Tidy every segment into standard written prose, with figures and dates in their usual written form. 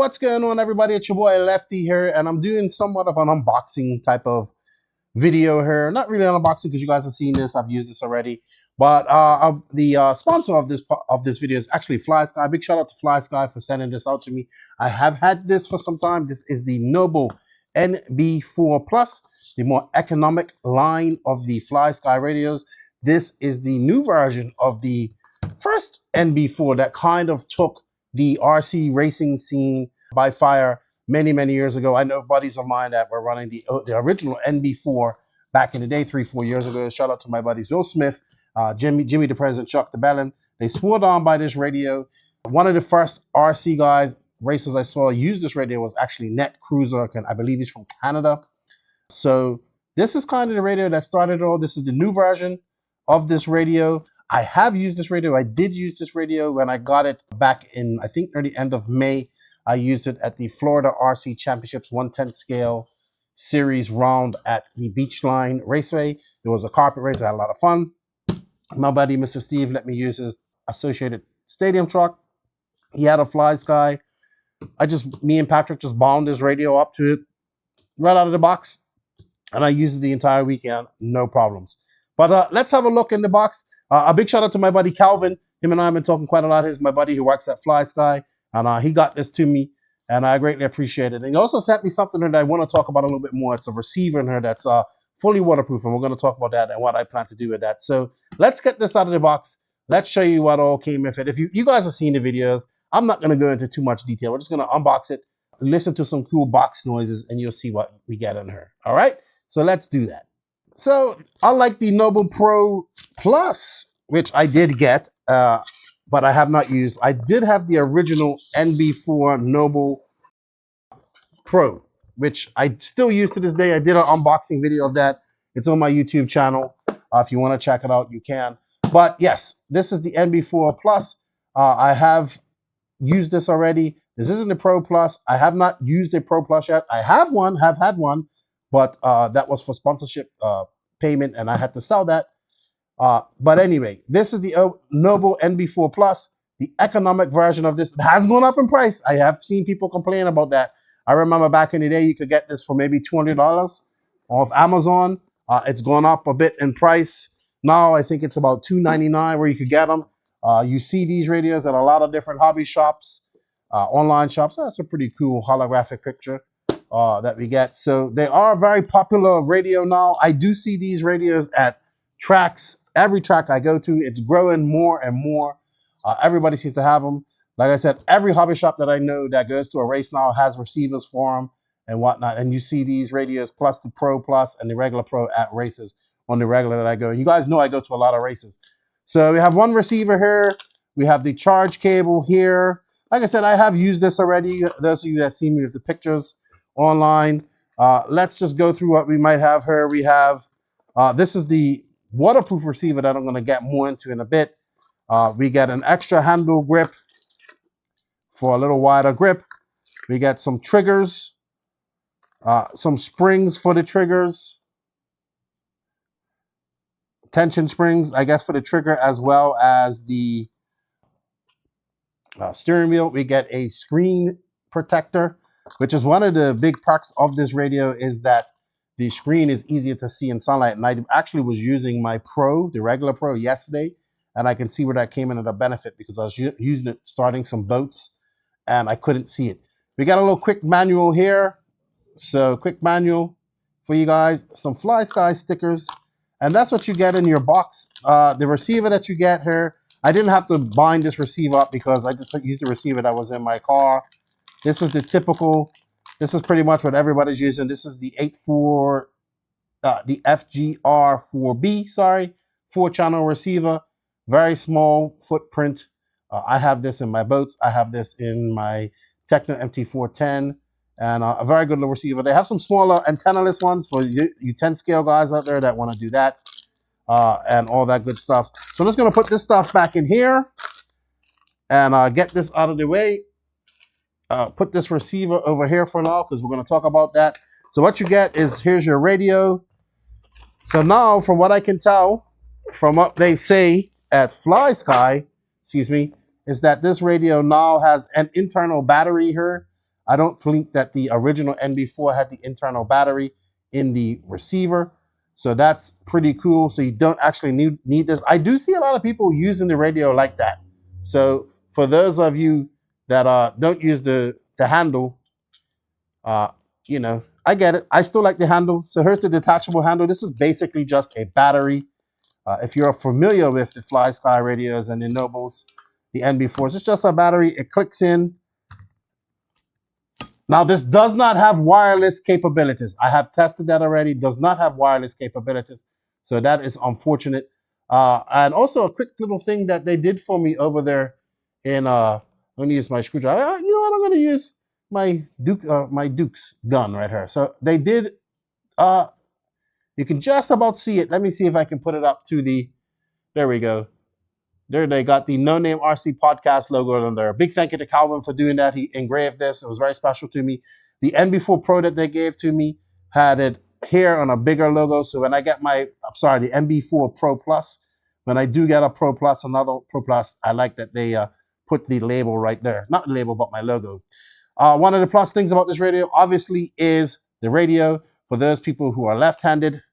What's going on, everybody? It's your boy Lefty here, and I'm doing somewhat of an unboxing type of video here. Not really an unboxing because you guys have seen this. I've used this already. But the sponsor of this video is actually FlySky. Big shout out to FlySky for sending this out to me. I have had this for some time. This is the Noble NB4 Plus, the more economic line of the FlySky radios. This is the new version of the first NB4 that kind of took the RC racing scene by fire many years ago. I know buddies of mine that were running the original NB4 back in the day, 3-4 years ago. Shout out to my buddies Bill Smith, Jimmy the President, Chuck the Bellin. They swore on by this radio. One of the first RC guys, racers I saw use this radio was actually Net Cruiser, and I believe he's from Canada. So this is kind of the radio that started it all. This is the new version of this radio. I have used this radio. I did use this radio when I got it back in, I think, near the end of May. I used it at the Florida RC Championships 1/10 scale series round at the Beachline Raceway. It was a carpet race. I had a lot of fun. My buddy, Mr. Steve, let me use his Associated Stadium truck. He had a FlySky. Me and Patrick just bound this radio up to it right out of the box. And I used it the entire weekend, no problems. But let's have a look in the box. A big shout out to my buddy Calvin. Him and I have been talking quite a lot. He's my buddy who works at FlySky, and he got this to me, and I greatly appreciate it. And he also sent me something that I want to talk about a little bit more. It's a receiver in here that's fully waterproof, and we're going to talk about that and what I plan to do with that. So let's get this out of the box. Let's show you what all came with it. If you guys have seen the videos, I'm not going to go into too much detail. We're just going to unbox it, listen to some cool box noises, and you'll see what we get in here. All right? So let's do that. So, unlike the Noble Pro Plus, which I did get, but I have not used, I did have the original NB4 Noble Pro, which I still use to this day. I did an unboxing video of that. It's on my YouTube channel. If you want to check it out, you can. But yes, this is the NB4 Plus. I have used this already. This isn't the Pro Plus. I have not used the Pro Plus yet. I have had one. But that was for sponsorship payment, and I had to sell that. But anyway, this is the Noble NB4 Plus, the economic version of this. It has gone up in price. I have seen people complain about that. I remember back in the day, you could get this for maybe $200 off Amazon. It's gone up a bit in price. Now I think it's about $299 where you could get them. You see these radios at a lot of different hobby shops, online shops. That's a pretty cool holographic picture that we get. So they are a very popular radio now. I do see these radios at tracks. Every track I go to, it's growing more and more. Everybody seems to have them. Like I said, every hobby shop that I know that goes to a race now has receivers for them and whatnot. And you see these radios plus the Pro Plus and the regular Pro at races on the regular that I go. And you guys know I go to a lot of races. So we have one receiver here. We have the charge cable here. Like I said, I have used this already. Those of you that see me with the pictures online. Let's just go through what we might have here. We have, this is the waterproof receiver that I'm going to get more into in a bit. We get an extra handle grip for a little wider grip. We get some triggers, some springs for the triggers, tension springs, I guess, for the trigger, as well as the steering wheel. We get a screen protector, which is one of the big perks of this radio, is that the screen is easier to see in sunlight. And I actually was using my Pro, the regular Pro, yesterday, and I can see where that came in at a benefit because I was using it starting some boats and I couldn't see it. We got a little quick manual here. So quick manual for you guys, some FlySky stickers, and that's what you get in your box. The receiver that you get here, I didn't have to bind this receiver up because I just used the receiver that was in my car. This is the typical, this is pretty much what everybody's using. This is the the FBR4B, sorry, 4-channel receiver. Very small footprint. I have this in my boats. I have this in my Techno MT410, and a very good little receiver. They have some smaller antennaless ones for you 10 scale guys out there that want to do that and all that good stuff. So I'm just going to put this stuff back in here and get this out of the way. Put this receiver over here for now because we're going to talk about that. So what you get is, here's your radio. So now, from what I can tell, from what they say at FlySky, excuse me, is that this radio now has an internal battery here. I don't think that the original NB4 had the internal battery in the receiver. So that's pretty cool. So you don't actually need this. I do see a lot of people using the radio like that. So for those of you that don't use the handle, you know, I get it. I still like the handle. So here's the detachable handle. This is basically just a battery. If you're familiar with the FlySky radios and the Nobles, the NB4s, it's just a battery. It clicks in. Now, this does not have wireless capabilities. I have tested that already. It does not have wireless capabilities. So that is unfortunate. And also a quick little thing that they did for me over there in, I'm going to use my screwdriver. You know what? I'm going to use my Duke's gun right here. So they did, you can just about see it. Let me see if I can put it up to the, there we go. There they got the No Name RC podcast logo on there. Big thank you to Calvin for doing that. He engraved this. It was very special to me. The NB4 Pro that they gave to me had it here on a bigger logo. So when I get my, I'm sorry, the NB4 Pro Plus, when I do get a Pro Plus, another Pro Plus, I like that they put the label right there. Not the label, but my logo. One of the plus things about this radio, obviously, is the radio. For those people who are left-handed,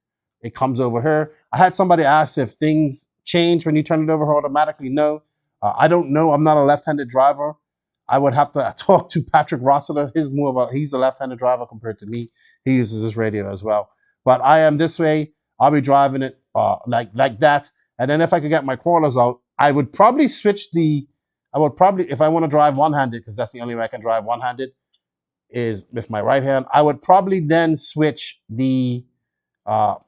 it comes over here. I had somebody ask if things change when you turn it over automatically. No, I don't know. I'm not a left-handed driver. I would have to talk to Patrick Rossiter. He's the left-handed driver compared to me. He uses this radio as well. But I am this way. I'll be driving it like that. And then if I could get my crawlers out, I would probably switch if I want to drive one-handed, because that's the only way I can drive one-handed, is with my right hand. I would probably then switch the channel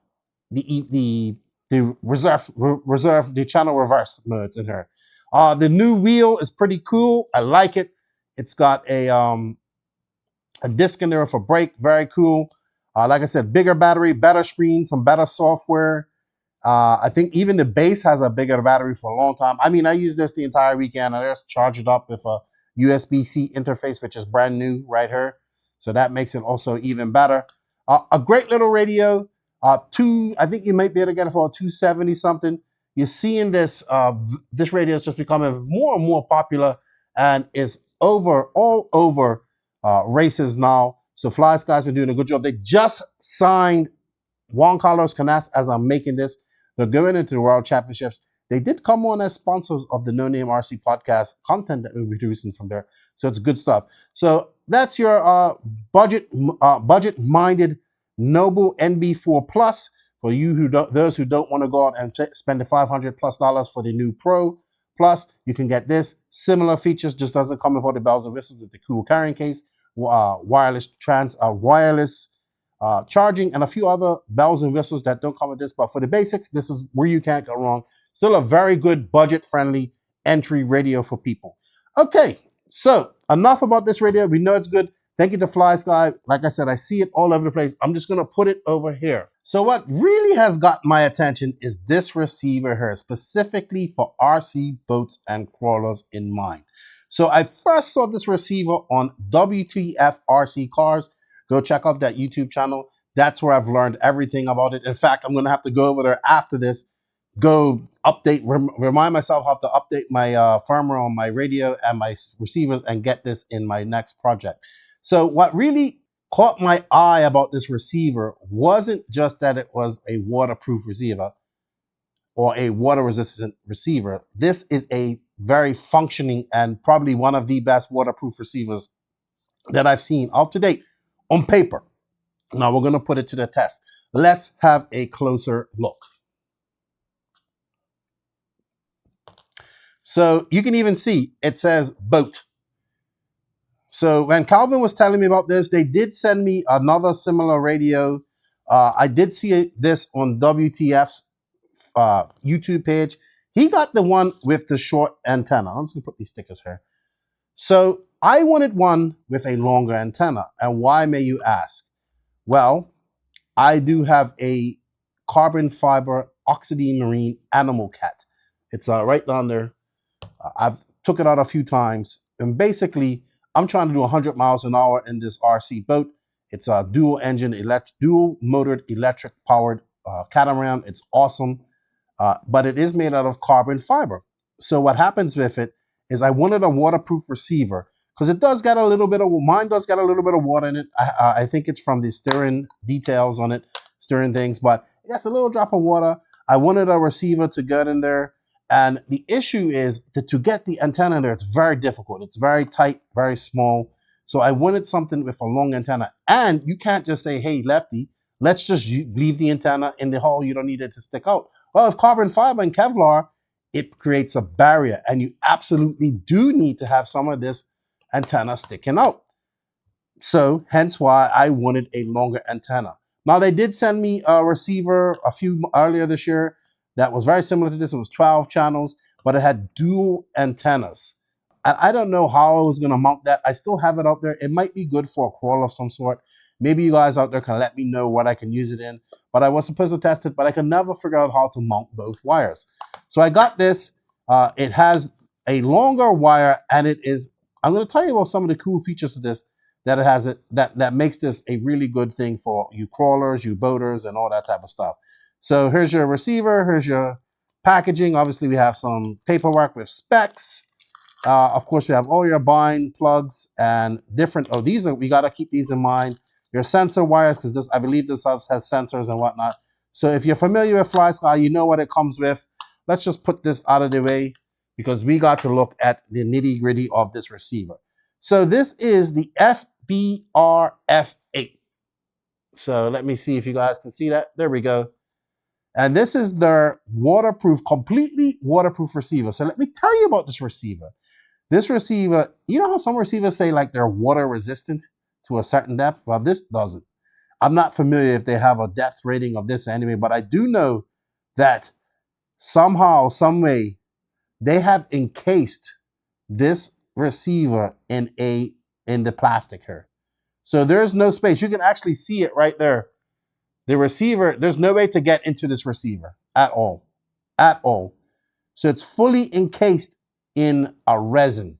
reverse modes in here. The new wheel is pretty cool. I like it. It's got a disc in there for brake. Very cool. Like I said, bigger battery, better screen, some better software. I think even the base has a bigger battery for a long time. I mean, I used this the entire weekend. I just charged it up with a USB-C interface, which is brand new right here. So that makes it also even better. A great little radio. I think you might be able to get it for a 270 something. You're seeing this, this radio is just becoming more and more popular and is all over races now. So FlySky's been doing a good job. They just signed Juan Carlos Canas as I'm making this. They're going into the World Championships. They did come on as sponsors of the No Name RC podcast content that we're producing from there. So it's good stuff. So that's your budget-minded Noble NB4 Plus for you those who don't want to go out and spend the $500+ for the new Pro Plus. You can get this. Similar features, just doesn't come with all the bells and whistles with the cool carrying case, wireless charging, and a few other bells and whistles that don't come with this. But for the basics, this is where you can't go wrong. Still a very good budget-friendly entry radio for people. Okay, so enough about this radio. We know it's good. Thank you to FlySky. Like I said, I see it all over the place. I'm just going to put it over here. So what really has got my attention is this receiver here, specifically for RC boats and crawlers in mind. So I first saw this receiver on WTF RC Cars. Go check out that YouTube channel. That's where I've learned everything about it. In fact, I'm going to have to go over there after this, go update, remind myself how to update my firmware on my radio and my receivers and get this in my next project. So what really caught my eye about this receiver wasn't just that it was a waterproof receiver or a water resistant receiver. This is a very functioning and probably one of the best waterproof receivers that I've seen up to date on paper. Now we're going to put it to the test. Let's have a closer look. So you can even see it says boat. So when Calvin was telling me about this, they did send me another similar radio. I did see this on WTF's YouTube page. He got the one with the short antenna. I'm just going to put these stickers here. So I wanted one with a longer antenna. And why, may you ask? Well, I do have a carbon fiber oxidine marine animal cat. It's right down there. I've took it out a few times. And basically, I'm trying to do 100 miles an hour in this RC boat. It's a dual motored electric powered catamaran. It's awesome. But it is made out of carbon fiber. So what happens with it is I wanted a waterproof receiver because it does get a little bit of, mine does get a little bit of water in it. I think it's from the steering details on it, steering things, but it's a little drop of water. I wanted a receiver to get in there. And the issue is that to get the antenna in there, it's very difficult. It's very tight, very small. So I wanted something with a long antenna. And you can't just say, hey, lefty, let's just leave the antenna in the hole. You don't need it to stick out. Well, with carbon fiber and Kevlar, it creates a barrier. And you absolutely do need to have some of this antenna sticking out. So hence why I wanted a longer antenna. Now, they did send me a receiver a few earlier this year that was very similar to this. It was 12 channels, but it had dual antennas. And I don't know how I was going to mount that. I still have it out there. It might be good for a crawler of some sort. Maybe you guys out there can let me know what I can use it in. But I was supposed to test it, but I could never figure out how to mount both wires. So I got this. It has a longer wire, and it is, I'm going to tell you about some of the cool features of this that it has, that makes this a really good thing for you crawlers, you boaters, and all that type of stuff. So here's your receiver, here's your packaging. Obviously, we have some paperwork with specs. Of course, we have all your bind plugs and different, these are, we got to keep these in mind. Your sensor wires, because this, I believe this house has sensors and whatnot. So if you're familiar with FlySky, you know what it comes with. Let's just put this out of the way because we got to look at the nitty gritty of this receiver. So this is the FBR8. So let me see if you guys can see that. There we go. And this is their waterproof, completely waterproof receiver. So let me tell you about this receiver. This receiver, you know how some receivers say like they're water resistant to a certain depth? Well, this doesn't. I'm not familiar if they have a depth rating of this anyway, but I do know that somehow, some way, they have encased this receiver in the plastic here. So there's no space. You can actually see it right there. The receiver, there's no way to get into this receiver at all. At all. So it's fully encased in a resin,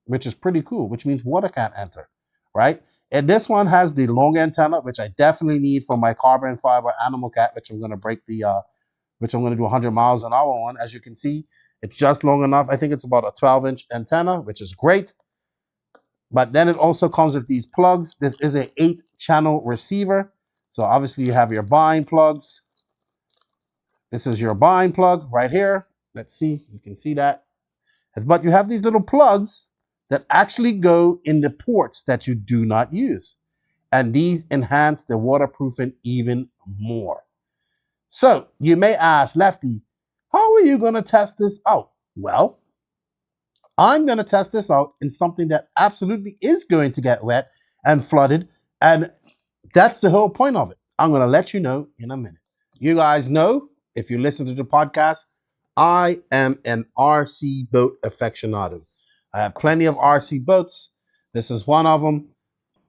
which is pretty cool, which means water can't enter, right? And this one has the long antenna, which I definitely need for my carbon fiber animal cat, which I'm going to break the, which I'm going to do 100 miles an hour on. As you can see, it's just long enough. I think it's about a 12-inch antenna, which is great. But then it also comes with these plugs. This is an 8-channel receiver. So obviously you have your bind plugs. This is your bind plug right here. Let's see, you can see that. But you have these little plugs that actually go in the ports that you do not use. And these enhance the waterproofing even more. So you may ask, Lefty, how are you going to test this out? Well, I'm going to test this out in something that absolutely is going to get wet and flooded. And that's the whole point of it. I'm going to let you know in a minute. You guys know, if you listen to the podcast, I am an RC boat aficionado. I have plenty of RC boats. This is one of them.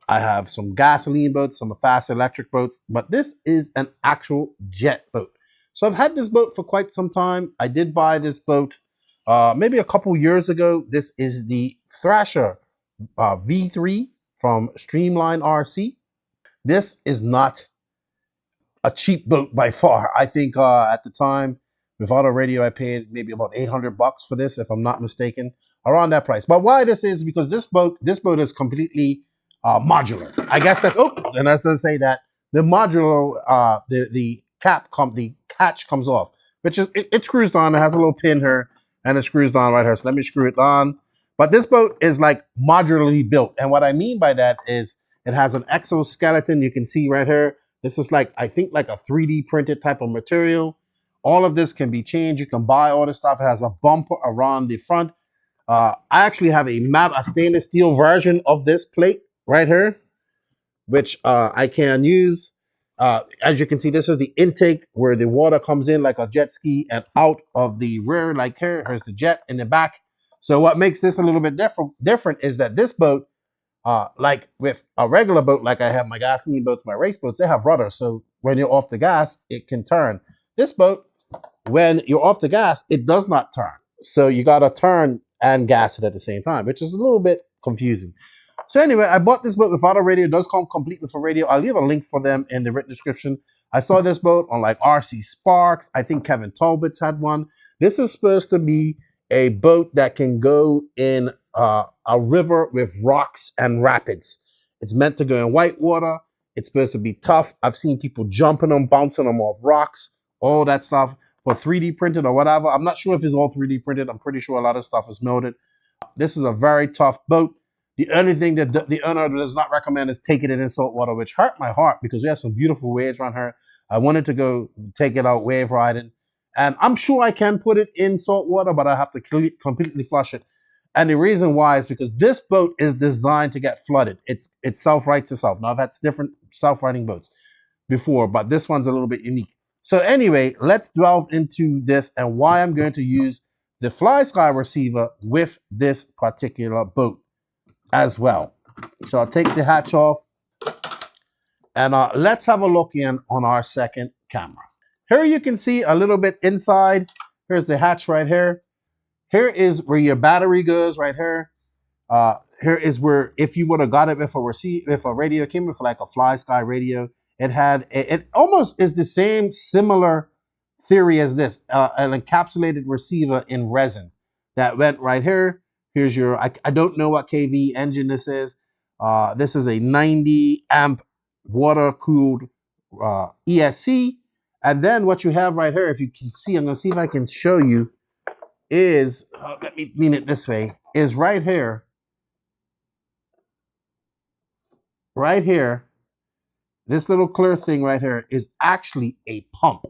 I have some gasoline boats, some fast electric boats, but this is an actual jet boat. So I've had this boat for quite some time. I did buy this boat maybe a couple years ago. This is the Thrasher V3 from Streamline RC. This is not a cheap boat by far. I think at the time, with auto radio, I paid maybe about $800 for this, if I'm not mistaken, around that price. But why this is because this boat is completely modular. I guess that, and as I say that, the modular, the catch comes off, which is, it screws on. It has a little pin here, and it screws on right here. So let me screw it on. But this boat is like modularly built. And what I mean by that is it has an exoskeleton. You can see right here. This is like, I think like a 3D printed type of material. All of this can be changed. You can buy all this stuff. It has a bumper around the front. I actually have a stainless steel version of this plate right here, which I can use. As you can see, this is the intake where the water comes in like a jet ski and out of the rear like here. Here's the jet in the back. So what makes this a little bit different is that this boat, like with a regular boat, like I have my gasoline boats, my race boats, they have rudders. So when you're off the gas, it can turn. This boat, when you're off the gas, it does not turn. So you got to turn and gas it at the same time, which is a little bit confusing. So anyway, I bought this boat without a radio. It does come complete with a radio. I'll leave a link for them in the written description. I saw this boat on like RC Sparks. I think Kevin Talbot's had one. This is supposed to be a boat that can go in a river with rocks and rapids. It's meant to go in white water. It's supposed to be tough. I've seen people jumping them, bouncing them off rocks, all that stuff for 3D printed or whatever. I'm not sure if it's all 3D printed. I'm pretty sure a lot of stuff is molded. This is a very tough boat. The only thing that the owner does not recommend is taking it in salt water, which hurt my heart because we have some beautiful waves around here. I wanted to go take it out wave riding. And I'm sure I can put it in salt water, but I have to completely flush it. And the reason why is because this boat is designed to get flooded. It self-rights itself. Now, I've had different self-righting boats before, but this one's a little bit unique. So anyway, let's delve into this and why I'm going to use the FlySky receiver with this particular boat as well. So I'll take the hatch off and let's have a look in on our second camera. Here you can see a little bit inside. Here's the hatch right here. Here is where your battery goes right here. Here is where, if you would have got it with a radio, came with like a FlySky radio, it almost is the same similar theory as this, an encapsulated receiver in resin that went right here. Here's your, I don't know what kV engine this is. This is a 90 amp water-cooled ESC. And then what you have right here, if you can see, I'm going to see if I can show you, is, let me mean it this way, is right here. Right here, this little clear thing right here is actually a pump.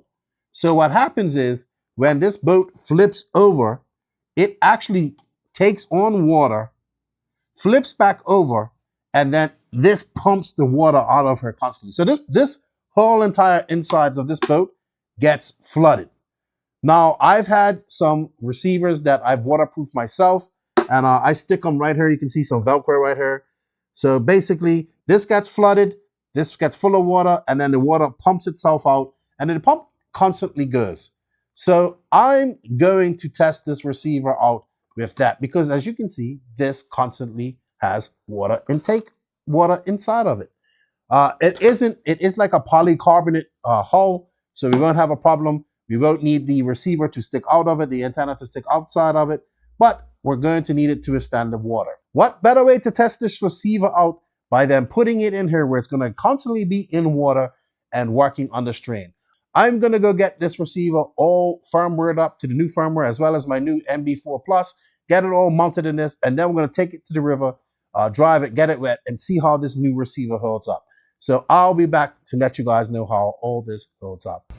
So what happens is when this boat flips over, it actually takes on water, flips back over, and then this pumps the water out of her constantly. So this whole entire insides of this boat gets flooded. Now, I've had some receivers that I've waterproofed myself, and I stick them right here. You can see some Velcro right here. So basically, this gets flooded, this gets full of water, and then the water pumps itself out, and then the pump constantly goes. So I'm going to test this receiver out with that, because as you can see, this constantly has water intake, water inside of it. It is like a polycarbonate hull, so we won't have a problem. We won't need the receiver to stick out of it, the antenna to stick outside of it, but we're going to need it to withstand the water. What better way to test this receiver out by then putting it in here where it's going to constantly be in water and working under strain. I'm going to go get this receiver all firmwared up to the new firmware, as well as my new NB4 Plus, get it all mounted in this, and then we're going to take it to the river, drive it, get it wet, and see how this new receiver holds up. So I'll be back to let you guys know how all this holds up.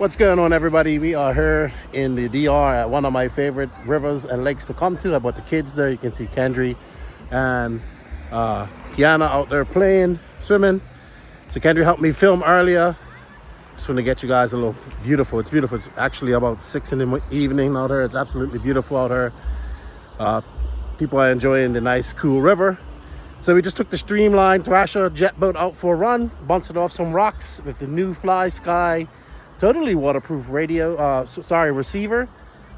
What's going on, everybody? We are here in the DR at one of my favorite rivers and lakes to come to. I brought the kids there. You can see Kendry and Kiana out there playing, swimming. So Kendry helped me film earlier. Just want to get you guys a little beautiful. It's beautiful. It's actually about 6 in the evening out here. It's absolutely beautiful out here. People are enjoying the nice, cool river. So we just took the Streamline Thrasher jet boat out for a run, bounced it off some rocks with the new FlySky totally waterproof receiver,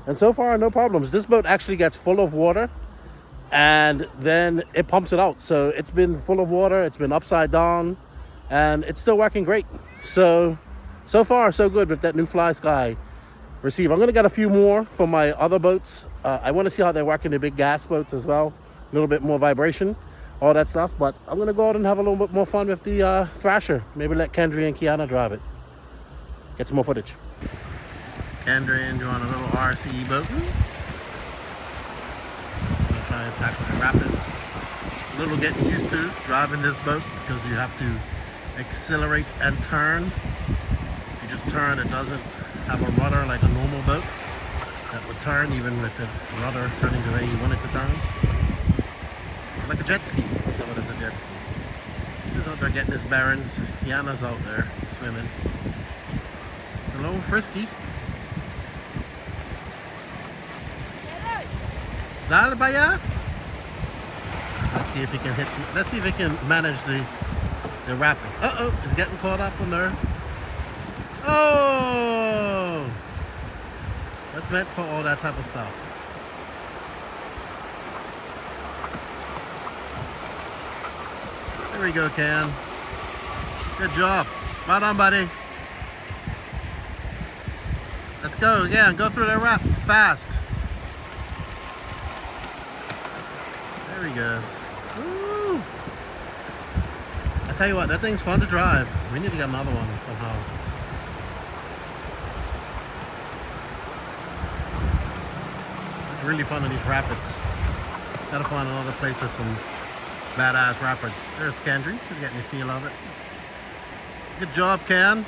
and so far no problems. This boat actually gets full of water and then it pumps it out. So it's been full of water, it's been upside down, and it's still working great. So far so good with that new FlySky receiver. I'm gonna get a few more for my other boats. I want to see how they work in the big gas boats as well. A little bit more vibration, all that stuff. But I'm gonna go out and have a little bit more fun with the Thrasher. Maybe let Kendry and Kiana drive it. Get some more footage. Kendry enjoying a little RC boat. I'm gonna try and tackle the rapids. It's a little getting used to driving this boat because you have to accelerate and turn. If you just turn, it doesn't have a rudder like a normal boat that would turn even with the rudder turning the way you want it to turn. It's like a jet ski. That's what it's, a jet ski. He's out there getting his bearings. Kiana's out there swimming. A little frisky. Dale para allá. Let's see if he can hit. Let's see if he can manage the rapid. Uh-oh, he's getting caught up on there. Oh! That's meant for all that type of stuff. There we go, Ken. Good job. Well done, buddy. Let's go again. Go through that rap fast. There he goes. Woo! I tell you what, that thing's fun to drive. We need to get another one somehow. It's really fun in these rapids. Gotta find another place with some badass rapids. There's Kendry. He's getting the feel of it. Good job, Ken.